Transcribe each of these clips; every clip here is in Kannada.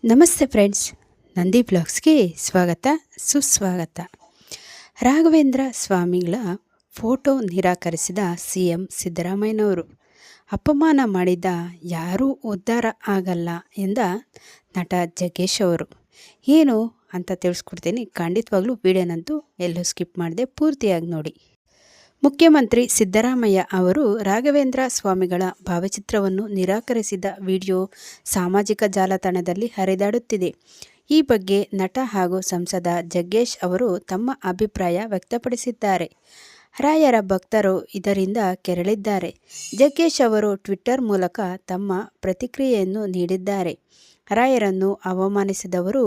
ನಮಸ್ತೆ ಫ್ರೆಂಡ್ಸ್, ನಂದಿ ಬ್ಲಾಗ್ಸ್ಗೆ ಸ್ವಾಗತ ಸುಸ್ವಾಗತ. ರಾಘವೇಂದ್ರ ಸ್ವಾಮಿಗಳ ಫೋಟೋ ನಿರಾಕರಿಸಿದ ಸಿಎಂ ಸಿದ್ದರಾಮಯ್ಯನವರು. ಅಪಮಾನ ಮಾಡಿದ ಯಾರೂ ಉದ್ಧಾರ ಆಗಲ್ಲ ಎಂದ ನಟ ಜಗ್ಗೇಶ್ ಅವರು. ಏನು ಅಂತ ತಿಳಿಸ್ಕೊಡ್ತೀನಿ. ಖಂಡಿತವಾಗ್ಲೂ ವಿಡಿಯೋನಂತೂ ಎಲ್ಲೂ ಸ್ಕಿಪ್ ಮಾಡದೆ ಪೂರ್ತಿಯಾಗಿ ನೋಡಿ. ಮುಖ್ಯಮಂತ್ರಿ ಸಿದ್ದರಾಮಯ್ಯ ಅವರು ರಾಘವೇಂದ್ರ ಸ್ವಾಮಿಗಳ ಭಾವಚಿತ್ರವನ್ನು ನಿರಾಕರಿಸಿದ ವಿಡಿಯೋ ಸಾಮಾಜಿಕ ಜಾಲತಾಣದಲ್ಲಿ ಹರಿದಾಡುತ್ತಿದೆ. ಈ ಬಗ್ಗೆ ನಟ ಹಾಗೂ ಸಂಸದ ಜಗ್ಗೇಶ್ ಅವರು ತಮ್ಮ ಅಭಿಪ್ರಾಯ ವ್ಯಕ್ತಪಡಿಸಿದ್ದಾರೆ. ರಾಯರ ಭಕ್ತರು ಇದರಿಂದ ಕೆರಳಿದ್ದಾರೆ. ಜಗ್ಗೇಶ್ ಅವರು ಟ್ವಿಟ್ಟರ್ ಮೂಲಕ ತಮ್ಮ ಪ್ರತಿಕ್ರಿಯೆಯನ್ನು ನೀಡಿದ್ದಾರೆ. ರಾಯರನ್ನು ಅವಮಾನಿಸಿದವರು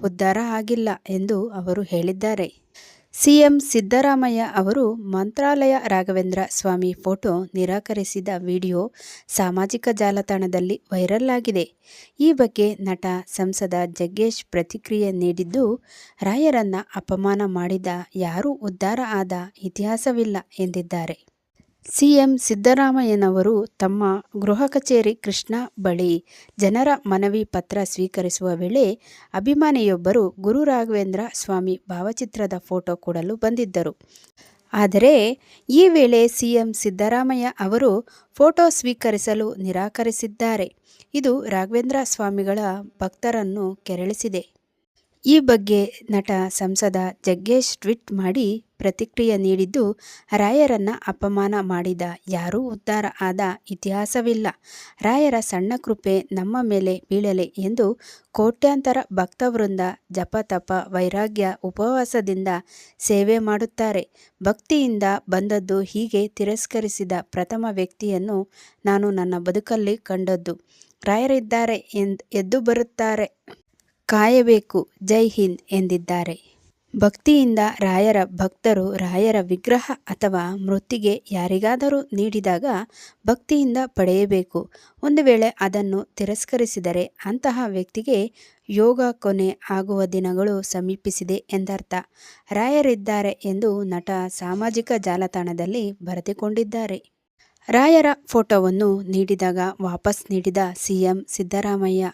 ಉದ್ಧಾರ ಆಗಿಲ್ಲ ಎಂದು ಅವರು ಹೇಳಿದ್ದಾರೆ. ಸಿಎಂ ಸಿದ್ದರಾಮಯ್ಯ ಅವರು ಮಂತ್ರಾಲಯ ರಾಘವೇಂದ್ರ ಸ್ವಾಮಿ ಫೋಟೋ ನಿರಾಕರಿಸಿದ ವಿಡಿಯೋ ಸಾಮಾಜಿಕ ಜಾಲತಾಣದಲ್ಲಿ ವೈರಲ್ ಆಗಿದೆ. ಈ ಬಗ್ಗೆ ನಟ ಸಂಸದ ಜಗ್ಗೇಶ್ ಪ್ರತಿಕ್ರಿಯೆ ನೀಡಿದ್ದು, ರಾಯರನ್ನ ಅಪಮಾನ ಮಾಡಿದ ಯಾರೂ ಉದ್ಧಾರ ಆದ ಇತಿಹಾಸವಿಲ್ಲ ಎಂದಿದ್ದಾರೆ. ಸಿಎಂ ಸಿದ್ದರಾಮಯ್ಯನವರು ತಮ್ಮ ಗೃಹ ಕಚೇರಿ ಕೃಷ್ಣ ಬಳಿ ಜನರ ಮನವಿ ಪತ್ರ ಸ್ವೀಕರಿಸುವ ವೇಳೆ ಅಭಿಮಾನಿಯೊಬ್ಬರು ಗುರು ರಾಘವೇಂದ್ರ ಸ್ವಾಮಿ ಭಾವಚಿತ್ರದ ಫೋಟೋ ಕೊಡಲು ಬಂದಿದ್ದರು. ಆದರೆ ಈ ವೇಳೆ ಸಿಎಂ ಸಿದ್ದರಾಮಯ್ಯ ಅವರು ಫೋಟೋ ಸ್ವೀಕರಿಸಲು ನಿರಾಕರಿಸಿದ್ದಾರೆ. ಇದು ರಾಘವೇಂದ್ರ ಸ್ವಾಮಿಗಳ ಭಕ್ತರನ್ನು ಕೆರಳಿಸಿದೆ. ಈ ಬಗ್ಗೆ ನಟ ಸಂಸದ ಜಗ್ಗೇಶ್ ಟ್ವೀಟ್ ಮಾಡಿ ಪ್ರತಿಕ್ರಿಯೆ ನೀಡಿದ್ದು, ರಾಯರನ್ನ ಅಪಮಾನ ಮಾಡಿದ ಯಾರೂ ಉದ್ಧಾರ ಆದ ಇತಿಹಾಸವಿಲ್ಲ. ರಾಯರ ಸಣ್ಣ ಕೃಪೆ ನಮ್ಮ ಮೇಲೆ ಬೀಳಲಿ ಎಂದು ಕೋಟ್ಯಾಂತರ ಭಕ್ತವೃಂದ ಜಪ ತಪ ವೈರಾಗ್ಯ ಉಪವಾಸದಿಂದ ಸೇವೆ ಮಾಡುತ್ತಾರೆ. ಭಕ್ತಿಯಿಂದ ಬಂದದ್ದು ಹೀಗೆ ತಿರಸ್ಕರಿಸಿದ ಪ್ರಥಮ ವ್ಯಕ್ತಿಯನ್ನು ನಾನು ನನ್ನ ಬದುಕಲ್ಲಿ ಕಂಡದ್ದು. ರಾಯರಿದ್ದಾರೆ ಎದ್ದು ಬರುತ್ತಾರೆ, ಕಾಯಬೇಕು, ಜೈ ಹಿಂದ್ ಎಂದಿದ್ದಾರೆ. ಭಕ್ತಿಯಿಂದ ರಾಯರ ಭಕ್ತರು ರಾಯರ ವಿಗ್ರಹ ಅಥವಾ ಮೃತ್ತಿಗೆ ಯಾರಿಗಾದರೂ ನೀಡಿದಾಗ ಭಕ್ತಿಯಿಂದ ಪಡೆಯಬೇಕು. ಒಂದು ವೇಳೆ ಅದನ್ನು ತಿರಸ್ಕರಿಸಿದರೆ ಅಂತಹ ವ್ಯಕ್ತಿಗೆ ಯೋಗ ಕೊನೆ ಆಗುವ ದಿನಗಳು ಸಮೀಪಿಸಿದೆ ಎಂದರ್ಥ. ರಾಯರಿದ್ದಾರೆ ಎಂದು ನಟ ಸಾಮಾಜಿಕ ಜಾಲತಾಣದಲ್ಲಿ ಬರೆದುಕೊಂಡಿದ್ದಾರೆ. ರಾಯರ ಫೋಟೋವನ್ನು ನೀಡಿದಾಗ ವಾಪಸ್ ನೀಡಿದ ಸಿಎಂ ಸಿದ್ದರಾಮಯ್ಯ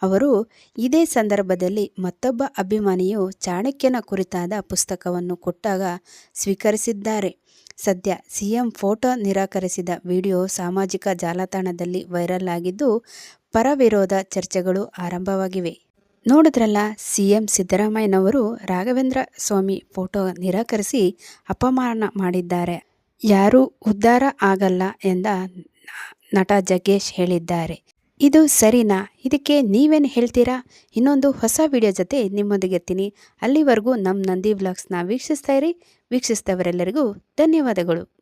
ಅವರು ಇದೇ ಸಂದರ್ಭದಲ್ಲಿ ಮತ್ತೊಬ್ಬ ಅಭಿಮಾನಿಯು ಚಾಣಕ್ಯನ ಕುರಿತಾದ ಪುಸ್ತಕವನ್ನು ಕೊಟ್ಟಾಗ ಸ್ವೀಕರಿಸಿದ್ದಾರೆ. ಸದ್ಯ ಸಿಎಂ ಫೋಟೋ ನಿರಾಕರಿಸಿದ ವಿಡಿಯೋ ಸಾಮಾಜಿಕ ಜಾಲತಾಣದಲ್ಲಿ ವೈರಲ್ ಆಗಿದ್ದು, ಪರ ವಿರೋಧ ಚರ್ಚೆಗಳು ಆರಂಭವಾಗಿವೆ. ನೋಡಿದ್ರಲ್ಲ, ಸಿಎಂ ಸಿದ್ದರಾಮಯ್ಯನವರು ರಾಘವೇಂದ್ರ ಸ್ವಾಮಿ ಫೋಟೋ ನಿರಾಕರಿಸಿ ಅಪಮಾನ ಮಾಡಿದ್ದಾರೆ. ಯಾರೂ ಉದ್ಧಾರ ಆಗಲ್ಲ ಎಂದ ನಟ ಜಗ್ಗೇಶ್ ಹೇಳಿದ್ದಾರೆ. ಇದು ಸರಿನಾ? ಇದಕ್ಕೆ ನೀವೇನು ಹೇಳ್ತೀರಾ? ಇನ್ನೊಂದು ಹೊಸ ವಿಡಿಯೋ ಜೊತೆ ನಿಮ್ಮೊಂದಿಗೆ ಇರ್ತೀನಿ. ಅಲ್ಲಿವರೆಗೂ ನಮ್ಮ ನಂದಿ ವ್ಲಾಗ್ಸ್ನ ವೀಕ್ಷಿಸ್ತಾ ಇರಿ. ವೀಕ್ಷಿಸಿದವರೆಲ್ಲರಿಗೂ ಧನ್ಯವಾದಗಳು.